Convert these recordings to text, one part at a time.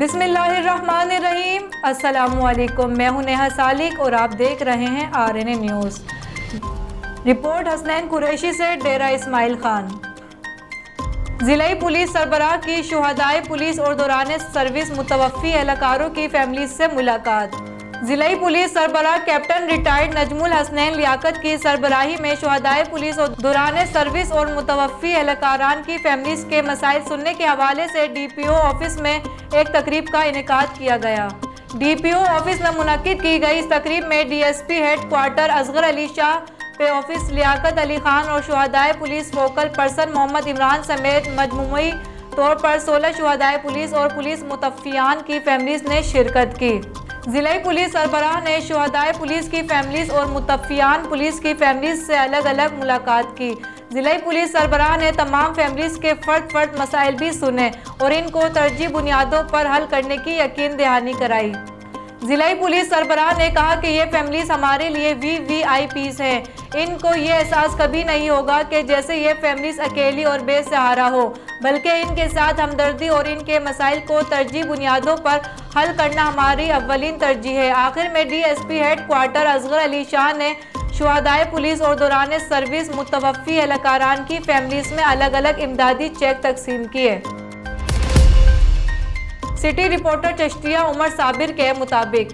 बिस्मिल्लाहिर्रहमानिर्रहीम। अस्सलामुअलैकुम। मैं हूं नेहा सालिक और आप देख रहे हैं RNA news. Report Hasnain Qureshi से डेरा इस्माइल खान। ज़िला पुलिस सरबराह की शुहदाए पुलिस और दौरान सर्विस मुतवफ़ी एहलकारों की फैमिली से मुलाकात। ज़िला पुलिस सरबराह कैप्टन रिटायर्ड नजमुल हसनैन लियाकत की सरबराही में शुहदाए पुलिस और दौरान सर्विस और मुतवफ़ी एहलकारान की फैमिलीज के मसाइल सुनने के हवाले से DPO ऑफिस में एक तकरीब का इनेकाद किया गया। DPO ऑफिस में मुनक्किद की गई इस तकरीब में DSP head quarter Asghar Ali Shah, pay office Liaquat Ali Khan और शुहदाए पुलिस फोकल पर्सन मोहम्मद इमरान समेत मजमूई तौर पर 16 शुहदाए पुलिस और पुलिस मुतफ़्फ़ियान की फैमिलीज ने शिरकत की। ज़िला पुलिस सरबराह ने शुहदाए पुलिस की फैमिलीज और मुतफ़्फ़ियान पुलिस की फैमिलीज से अलग अलग मुलाकात की। ज़िला पुलिस सरबराह ने तमाम फैमिलीज के फ़र्द मसाइल भी सुने और इनको तरजीह बुनियादों पर हल करने की यकीन दहानी कराई। ज़िला पुलिस सरबराह ने कहा कि ये फैमिलीज हमारे लिए VVIPs हैं। इनको ये एहसास कभी नहीं होगा कि जैसे ये फैमिलीज अकेली और बेसहारा हो, बल्कि इनके साथ हमदर्दी और इनके मसाइल को तरजीह बुनियादों पर हल करना हमारी अव्वलीन तरजीह है। आखिर में DSP head quarter Asghar Ali Shah ने शुहदाए पुलिस और दौरान सर्विस मुतवफ़्फ़ी एहलकारान की फैमिलीज में अलग अलग इमदादी चेक तकसीम किए। सिटी रिपोर्टर चिश्तिया उमर साबिर के मुताबिक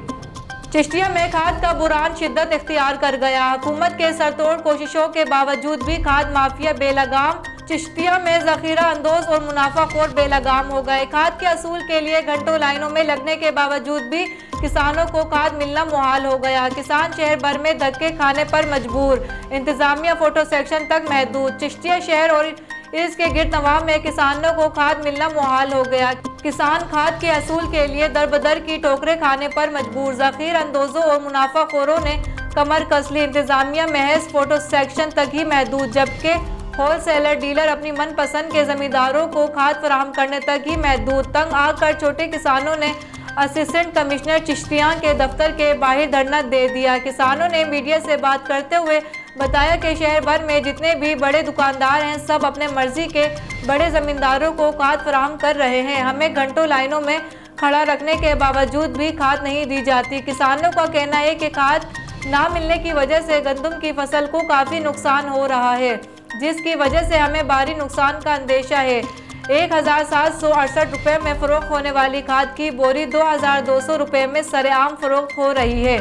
चिश्तिया में खाद का बुरान शिद्दत इख्तियार कर गया। हुकूमत के सरतोड़ कोशिशों के बावजूद भी खाद माफिया बेलगाम। चिश्तिया में ज़ख़ीरा अंदोज और मुनाफाखोर बेलगाम हो गए। खाद के असूल के लिए घंटों लाइनों में लगने के बावजूद भी किसानों को खाद मिलना मुहाल हो गया। किसान शहर भर में धक्के खाने पर मजबूर। इंतजामिया फोटो सेक्शन तक महदूद। चिश्तिया शहर और इसके गिरद नवाह में किसानों को खाद मिलना मुहाल हो गया। किसान खाद के असूल के लिए दरबदर की ठोकरें खाने पर मजबूर। ज़ख़ीर अंदोजों और मुनाफाखोरों ने कमर कस ली। इंतजामिया महज फोटो सेक्शन तक ही महदूद, जबकि होल सेलर डीलर अपनी मनपसंद के ज़मींदारों को खाद फराहम करने तक ही महदूद। तंग आकर छोटे किसानों ने असिस्टेंट कमिश्नर चिश्तिया के दफ्तर के बाहर धरना दे दिया। किसानों ने मीडिया से बात करते हुए बताया कि शहर भर में जितने भी बड़े दुकानदार हैं, सब अपने मर्जी के बड़े ज़मींदारों को खाद फराहम कर रहे हैं। हमें घंटों लाइनों में खड़ा रखने के बावजूद भी खाद नहीं दी जाती। किसानों का कहना है कि खाद ना मिलने की वजह से गंदम की फसल को काफ़ी नुकसान हो रहा है, जिसकी वजह से हमें भारी नुकसान का अंदेशा है। 1768 रुपये में फ़रोख्त होने वाली खाद की बोरी 2200 रुपये में सरेआम फ़रोख्त हो रही है,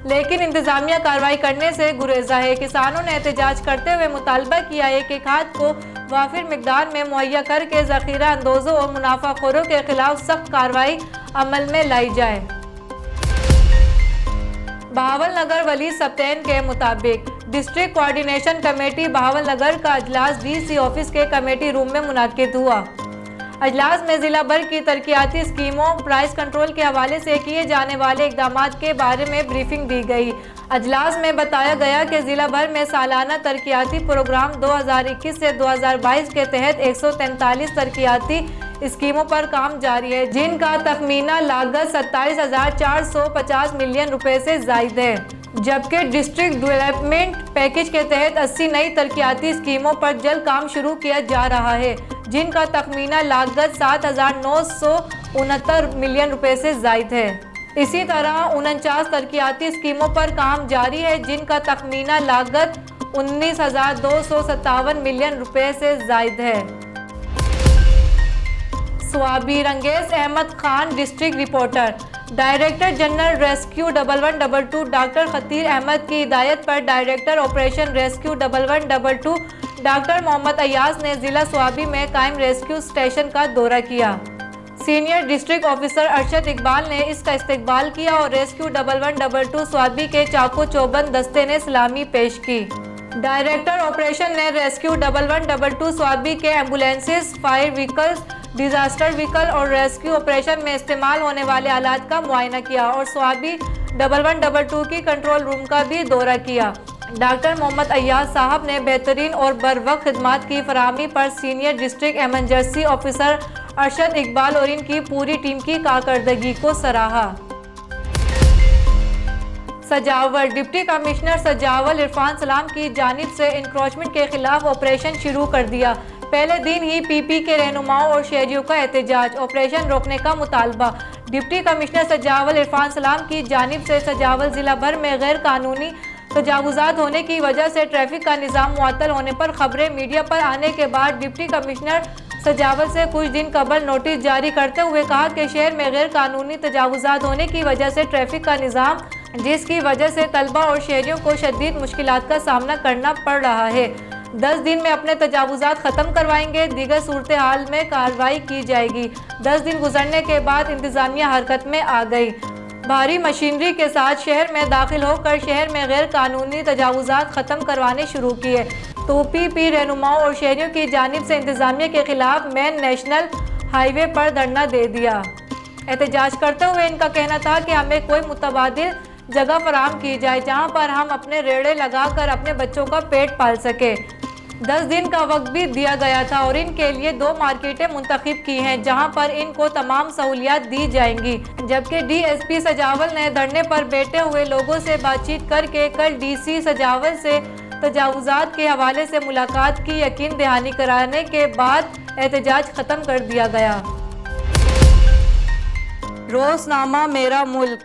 लेकिन इंतज़ामिया कार्रवाई करने से गुरेज़ा है। किसानों ने एहतजाज करते हुए मुतालबा किया है कि खाद को वाफिर मिकदार में मुहैया करके ज़ख़ीरा अंदोजों और मुनाफाखोरों के खिलाफ सख्त कार्रवाई अमल में लाई जाए। बहावलनगर वली सब्तैन के मुताबिक डिस्ट्रिक्ट कोऑर्डिनेशन कमेटी बहावलनगर का अजलास DC ऑफिस के कमेटी रूम में मुनाकिद हुआ। अजलास में ज़िला भर की तरक्याती स्कीमों, प्राइस कंट्रोल के हवाले से किए जाने वाले इक़दामात के बारे में ब्रीफिंग दी गई। अजलास में बताया गया कि ज़िला भर में सालाना तरक्याती प्रोग्राम 2021 से 2022 के तहत 143 तरक्याती स्कीमों पर काम जारी है, जिनका तखमीना लागत 27,450 मिलियन रुपए से ज़ायद है, जबकि डिस्ट्रिक्ट डेवलपमेंट पैकेज के तहत 80 नई तरक्याती स्कीमों पर जल्द काम शुरू किया जा रहा है, जिनका तखमीना लागत 7,969 मिलियन रुपए से ज़ायद है। इसी तरह 49 तरक्याती स्कीमों पर काम जारी है, जिनका तखमीना लागत 19,257 मिलियन रुपए से ज़ायद है। Swabi Rangez Ahmad Khan district reporter. Director general rescue 1122 doctor Khateer Ahmad की हिदायत पर director operation rescue 1122 doctor Mohammad Ayaz ने ज़िला स्वाबी में कायम रेस्क्यू स्टेशन का दौरा किया। Senior district officer Arshad Iqbal ने इसका इस्तकबाल किया और रेस्क्यू 1122 स्वाबी के चाको चौबंद दस्ते ने सलामी पेश की। डायरेक्टर ऑपरेशन ने रेस्क्यू 1122 स्वाबी के ambulances, fire vehicles, disaster vehicle और रेस्क्यू ऑपरेशन में इस्तेमाल होने वाले आलात का मुआयना किया और स्वाबी 1122 की कंट्रोल रूम का भी दौरा किया। डॉक्टर मोहम्मद अयाज साहब ने बेहतरीन और बरवक्त खिदमात की फराहमी पर senior district emergency officer Arshad Iqbal और इनकी पूरी टीम की कारकर्दगी को सराहा। सजावल डिप्टी कमिश्नर सजावल इरफान सलाम की जानिब से इंक्रोचमेंट के खिलाफ ऑपरेशन शुरू कर दिया। पहले दिन ही पीपी के रहनुमाओं और शहरियों का एहतजाज, ऑपरेशन रोकने का मुतालबा। डिप्टी कमिश्नर सजावल इरफान सलाम की जानिब से सजावल जिला भर में गैर कानूनी तजावुजात होने की वजह से ट्रैफिक का निज़ाम मुअत्तल होने पर खबरें मीडिया पर आने के बाद डिप्टी कमिश्नर सजावल से कुछ दिन कबल नोटिस जारी करते हुए कहा कि शहर में गैर कानूनी तजावुजात होने की वजह से ट्रैफिक का निज़ाम, जिसकी वजह से तलबा और शहरियों को शदीद मुश्किलात का सामना करना पड़ रहा है, 10 दिन में अपने तजावुजात ख़त्म करवाएंगे, दीगर सूरत हाल में कार्रवाई की जाएगी। 10 दिन गुजरने के बाद इंतज़ामिया हरकत में आ गई। भारी मशीनरी के साथ शहर में दाखिल होकर शहर में गैर कानूनी तजावुजात ख़त्म करवाने शुरू किए तो पीपी रहनुमाओं और शहरियों की जानिब से इंतज़ामिया के खिलाफ मेन नेशनल हाईवे पर धरना दे दिया। एहतजाज करते हुए इनका कहना था कि हमें कोई मुतबादिल जगह फराहम की जाए जहां पर हम अपने रेड़े लगाकर अपने बच्चों का पेट पाल सके। 10 दिन का वक्त भी दिया गया था और इनके लिए 2 मार्केटें मुंतखब की हैं जहां पर इनको तमाम सहूलियात दी जाएंगी। जबकि डीएसपी सजावल ने धरने पर बैठे हुए लोगों से बातचीत करके कल डीसी सजावल से तजावुजात के हवाले से मुलाकात की यकीन दहानी कराने के बाद एहतजाज ख़त्म कर दिया गया। रोज़नामा मेरा मुल्क,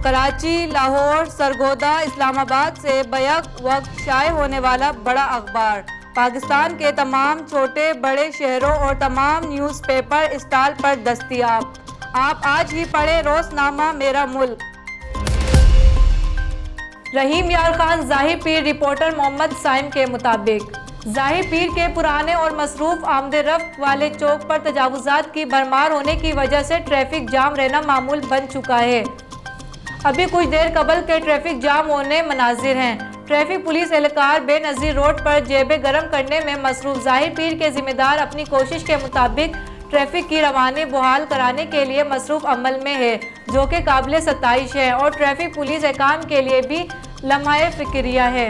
कराची, लाहौर, सरगोदा, इस्लामाबाद से बैक वक्त शाये होने वाला बड़ा अखबार पाकिस्तान के तमाम छोटे बड़े शहरों और तमाम न्यूज़पेपर स्टॉल पर दस्तयाब। आप आज ही पढ़ें रोज़नामा मेरा मुल्क। रहीम यार खान ज़ाहिर पीर रिपोर्टर मोहम्मद साइम के मुताबिक ज़ाहिर पीर के पुराने और मसरूफ़ आमद रफ्त वाले चौक पर तजावुजात की भरमार होने की वजह से ट्रैफिक जाम रहना मामूल बन चुका है। अभी कुछ देर कबल के ट्रैफिक जाम होने मनाजिर हैं। ट्रैफिक पुलिस एहलकार बेनज़ीर रोड पर जेबें गर्म करने में मसरूफ़ ज़ाहिर पीर के ज़िम्मेदार अपनी कोशिश के मुताबिक ट्रैफिक की रवानी बहाल कराने के लिए मसरूफ़ अमल में है, जो कि काबिल सताइश है और ट्रैफिक पुलिस एहकाम के लिए भी लम्हा फ़िक्रिया है।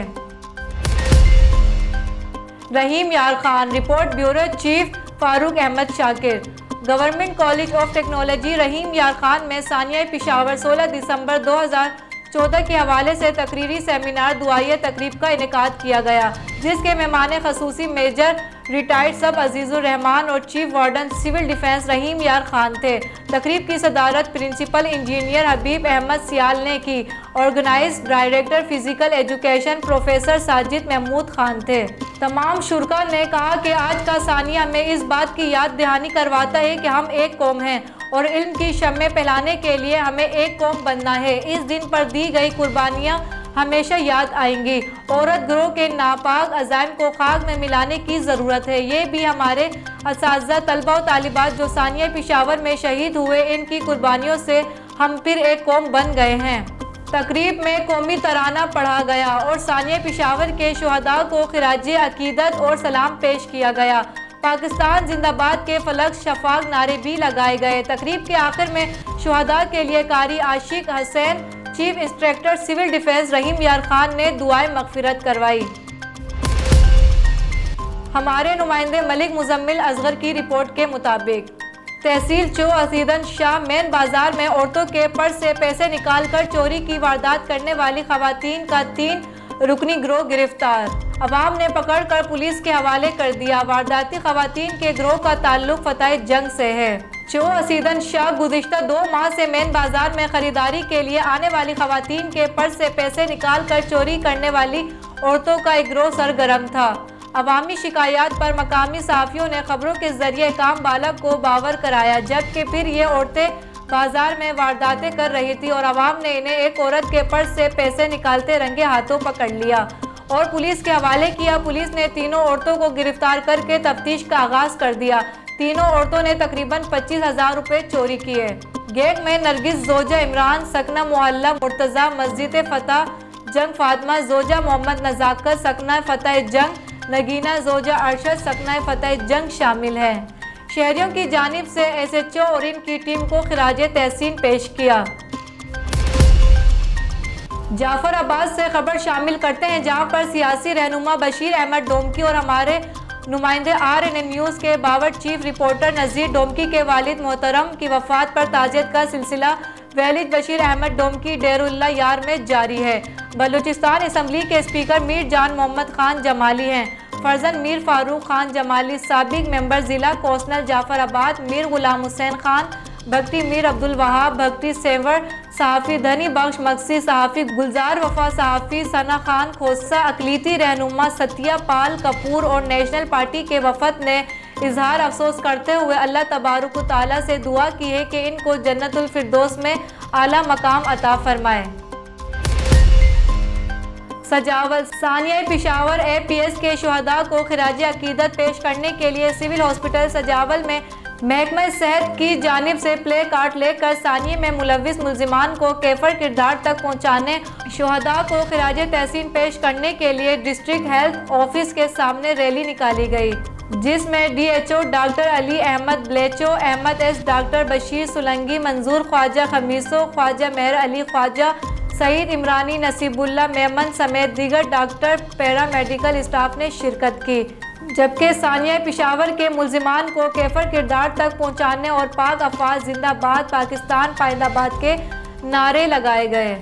Rahim Yar Khan report bureau chief Farooq Ahmad Shakir. Government college of technology Rahim Yar Khan में सानिया पेशावर 16 दिसंबर 2014 के हवाले से तकरीरी सेमिनार दुआइया तकरीब का इनेकाद किया गया, जिसके मेहमान खसूसी मेजर रिटायर्ड सब अजीज़ुर रहमान और chief warden civil defence Rahim Yar Khan थे। तकरीब की सदारत प्रिंसिपल इंजीनियर हबीब अहमद सियाल ने की। Organise director physical education professor Sajid Mahmood Khan थे। तमाम शुरका ने कहा कि आज का सानिया में इस बात की याद दहानी करवाता है कि हम एक कौम हैं और इल्म की शम्में फैलाने के लिए हमें एक कौम बनना है। इस दिन पर दी गई कुर्बानियाँ हमेशा याद आएंगी। औरत गिरोह के नापाक अज़ाइम को खाक में मिलाने की ज़रूरत है। ये भी हमारे असातिज़ा, तलबा और तालिबात जो सानिया पेशावर में शहीद हुए, इनकी कुर्बानियों से हम फिर एक कौम बन गए हैं। तकरीब में कौमी तराना पढ़ा गया और सानिया पेशावर के शुहदा को खिराजे अकीदत और सलाम पेश किया गया। पाकिस्तान जिंदाबाद के फलक शफाक नारे भी लगाए गए। तकरीब के आखिर में शुहदा के लिए Qari Ashiq Hussain, chief inspector civil defence Rahim Yar Khan ने दुआए मगफिरत करवाई। हमारे नुमाइंदे मलिक मुजम्मिल असगर की रिपोर्ट के मुताबिक तहसील चो असीदन शाह मेन बाजार में औरतों के पर्स से पैसे निकालकर चोरी की वारदात करने वाली खवातीन का 3 रुकनी गिरोह गिरफ्तार। अवाम ने पकड़कर पुलिस के हवाले कर दिया। वारदाती खवातीन के गिरोह का ताल्लुक फतेह जंग से है। चो असीदन शाह गुज़िश्ता 2 माह से मेन बाजार में खरीदारी के लिए आने वाली खवातीन के पर्स से पैसे निकाल कर चोरी करने वाली औरतों का एक गिरोह सरगर्म था। अवामी शिकायत पर मकामी सहाफ़ियों ने खबरों के जरिए काम बालक को बावर कराया, जबकि फिर ये औरतें बाजार में वारदातें कर रही थी और अवाम ने इन्हें एक औरत के पर्स से पैसे निकालते रंगे हाथों पकड़ लिया और पुलिस के हवाले किया। पुलिस ने तीनों औरतों को गिरफ्तार करके तफ्तीश का आगाज कर दिया। तीनों औरतों ने तकरीबन 25,000 रुपये चोरी किए। गेट में नरगिस जोजा इमरान, सकना मोहल्ला मुर्तज़ा, मस्जिद फतेह जंग फातिमा जोजा, मोहम्मद नज़ाकत, सकना फतेह जंग, नगीना जोजा अरशद, सकना फतेह जंग शामिल हैं। शहरियों की जानिब से SHO और इनकी टीम को खिराजे तहसीन पेश किया। जाफराबाद से खबर शामिल करते हैं, जहां पर सियासी रहनुमा बशीर अहमद डोमकी और हमारे नुमाइंदे RNN न्यूज़ के बावर चीफ रिपोर्टर नज़ीर डोमकी के वालिद मोहतरम की वफ़ात पर ताज़ियत का सिलसिला वालिद बशीर अहमद डोमकी डेरुल्ला यार में जारी है। बलूचिस्तान असम्बली के स्पीकर मीर जान मोहम्मद खान जमाली हैं। फर्जन मीर फारूक खान जमाली, साबिक मेंबर ज़िला कौंसल जाफराबाद मीर गुलाम हुसैन खान, भक्ति मीर अब्दुल वहाब, भक्ति सेवर सहाफ़ी, धनी बख्श मक्सी सहाफ़ी, गुलजार वफा सहाफ़ी, सना खान खोसा, अकलीती रहनुमा सतिया पाल कपूर और नेशनल पार्टी के वफद ने इजहार अफसोस करते हुए अल्लाह तबारक व तआला से दुआ की है कि इनको जन्नतुल फिरदौस में आला मकाम अता फरमाए। सजावल सानिया पिशावर APS के शुहदा को खिराज अकीदत पेश करने के लिए सिविल हॉस्पिटल सजावल में महकमा सेहत की जानिब से प्ले कार्ड लेकर सानिया में मुलविस मुलजिमान को कैफर किरदार तक पहुँचाने, शुहदा को खिराज तहसीन पेश करने के लिए डिस्ट्रिक्ट हेल्थ ऑफिस के सामने रैली निकाली गई, जिसमें DHO डॉक्टर अली अहमद, ब्लेचो अहमद S, डॉक्टर बशीर सुलंगी, मंजूर ख्वाजा खमीसो, ख्वाजा मेहर अली ख्वाजा, सईद इमरानी, नसीबुल्ला मेमन समेत दीगर डॉक्टर पैरामेडिकल स्टाफ ने शिरकत की। जबकि सानिया पिशावर के मुलजिमान को कैफर किरदार तक पहुँचाने और पाक अफवाज जिंदाबाद पाकिस्तान पाइंदाबाद के नारे लगाए गए।